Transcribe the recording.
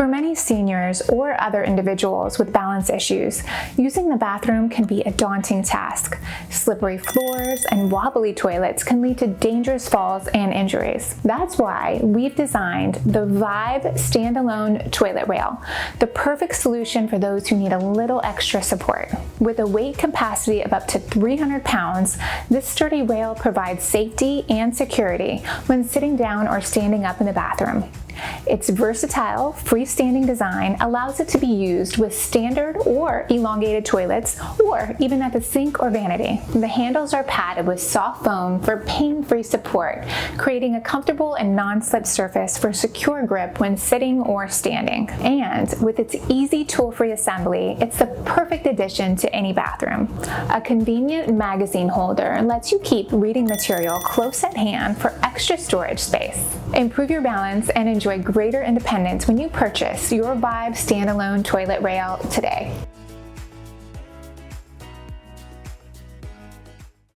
For many seniors or other individuals with balance issues, using the bathroom can be a daunting task. Slippery floors and wobbly toilets can lead to dangerous falls and injuries. That's why we've designed the Vive standalone toilet rail, the perfect solution for those who need a little extra support. With a weight capacity of up to 300 pounds, this sturdy rail provides safety and security when sitting down or standing up in the bathroom. Its versatile, freestanding design allows it to be used with standard or elongated toilets, or even at the sink or vanity. The handles are padded with soft foam for pain-free support, creating a comfortable and non-slip surface for secure grip when sitting or standing. And with its easy tool-free assembly, it's the perfect addition to any bathroom. A convenient magazine holder lets you keep reading material close at hand for extra storage space. Improve your balance and enjoy greater independence when you purchase your Vive standalone toilet rail today.